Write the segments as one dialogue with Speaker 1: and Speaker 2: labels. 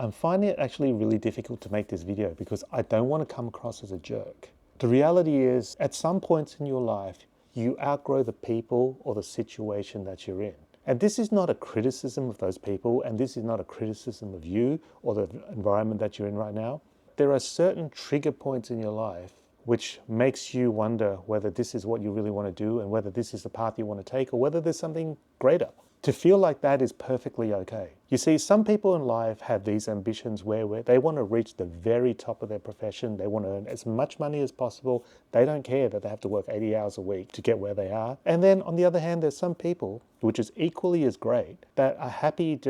Speaker 1: I'm finding it actually really difficult to make this video because I don't want to come across as a jerk. The reality is, at some points in your life, you outgrow the people or the situation that you're in. And this is not a criticism of those people, and this is not a criticism of you or the environment that you're in right now. There are certain trigger points in your life which makes you wonder whether this is what you really want to do and whether this is the path you want to take or whether there's something greater. To feel like that is perfectly okay. You see, some people in life have these ambitions where they want to reach the very top of their profession. They want to earn as much money as possible. They don't care that they have to work 80 hours a week to get where they are. And then on the other hand, there's some people, which is equally as great, that are happy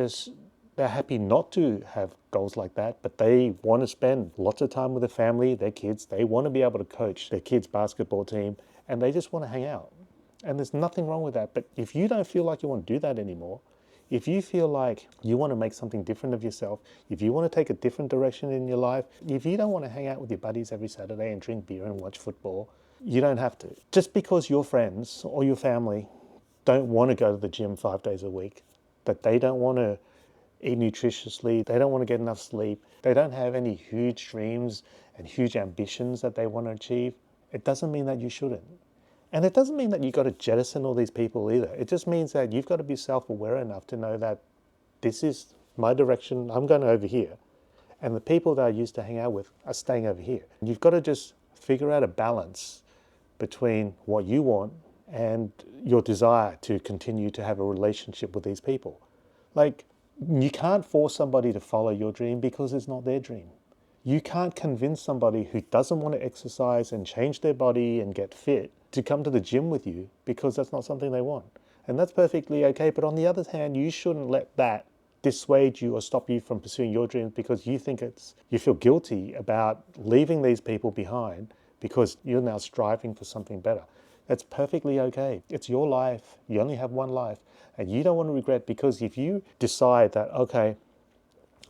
Speaker 1: they're happy not to have goals like that, but they want to spend lots of time with their family, their kids. They want to be able to coach their kids' basketball team, and they just want to hang out. And there's nothing wrong with that. But if you don't feel like you want to do that anymore, if you feel like you want to make something different of yourself, if you want to take a different direction in your life, if you don't want to hang out with your buddies every Saturday and drink beer and watch football, you don't have to. Just because your friends or your family don't want to go to the gym 5 days a week, that they don't want to eat nutritiously, they don't want to get enough sleep, they don't have any huge dreams and huge ambitions that they want to achieve, it doesn't mean that you shouldn't. And it doesn't mean that you've got to jettison all these people either. It just means that you've got to be self-aware enough to know that this is my direction, I'm going over here. And the people that I used to hang out with are staying over here. You've got to just figure out a balance between what you want and your desire to continue to have a relationship with these people. Like, you can't force somebody to follow your dream because it's not their dream. You can't convince somebody who doesn't want to exercise and change their body and get fit to come to the gym with you because that's not something they want. And that's perfectly okay. But on the other hand, you shouldn't let that dissuade you or stop you from pursuing your dreams because you feel guilty about leaving these people behind because you're now striving for something better. That's perfectly okay. It's your life. You only have one life. And you don't want to regret, because if you decide that, okay,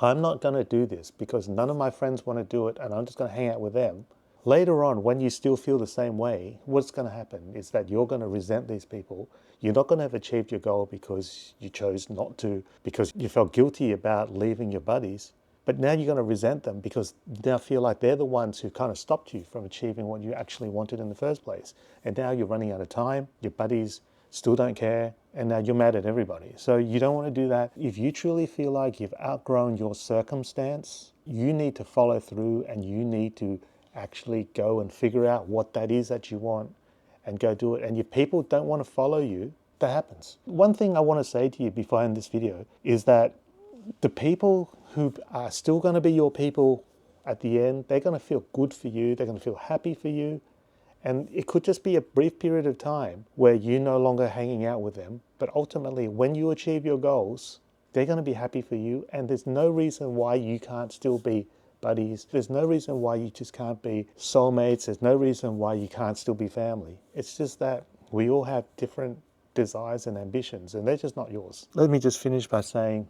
Speaker 1: I'm not going to do this because none of my friends want to do it and I'm just going to hang out with them. Later on, when you still feel the same way, what's going to happen is that you're going to resent these people. You're not going to have achieved your goal because you chose not to, because you felt guilty about leaving your buddies. But now you're going to resent them because you now feel like they're the ones who kind of stopped you from achieving what you actually wanted in the first place. And now you're running out of time, your buddies still don't care, and now you're mad at everybody. So you don't want to do that. If you truly feel like you've outgrown your circumstance, you need to follow through and you need to actually go and figure out what that is that you want and go do it. And if people don't want to follow you, that happens. One thing I want to say to you before I end this video is that the people who are still going to be your people at the end, they're going to feel good for you, they're going to feel happy for you. And it could just be a brief period of time where you're no longer hanging out with them. But ultimately, when you achieve your goals, they're going to be happy for you. And there's no reason why you can't still be buddies. There's no reason why you just can't be soulmates. There's no reason why you can't still be family. It's just that we all have different desires and ambitions, and they're just not yours. Let me just finish by saying,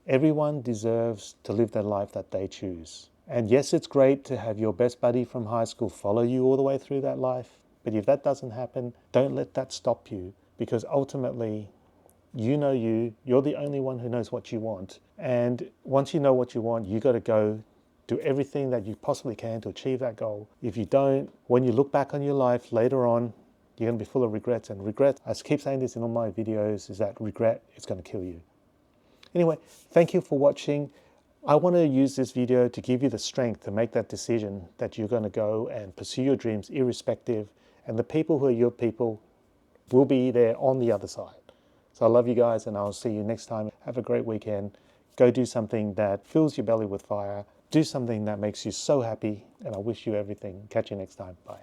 Speaker 1: everyone deserves to live the life that they choose. And yes, it's great to have your best buddy from high school follow you all the way through that life. But if that doesn't happen, don't let that stop you, because ultimately, you're the only one who knows what you want. And once you know what you want, you got to go do everything that you possibly can to achieve that goal. If you don't, when you look back on your life later on, you're going to be full of regrets. And regret, I keep saying this in all my videos, is that regret is going to kill you. Anyway, thank you for watching. I want to use this video to give you the strength to make that decision that you're going to go and pursue your dreams irrespective. And the people who are your people will be there on the other side. So I love you guys, and I'll see you next time. Have a great weekend. Go do something that fills your belly with fire. Do something that makes you so happy, and I wish you everything. Catch you next time. Bye.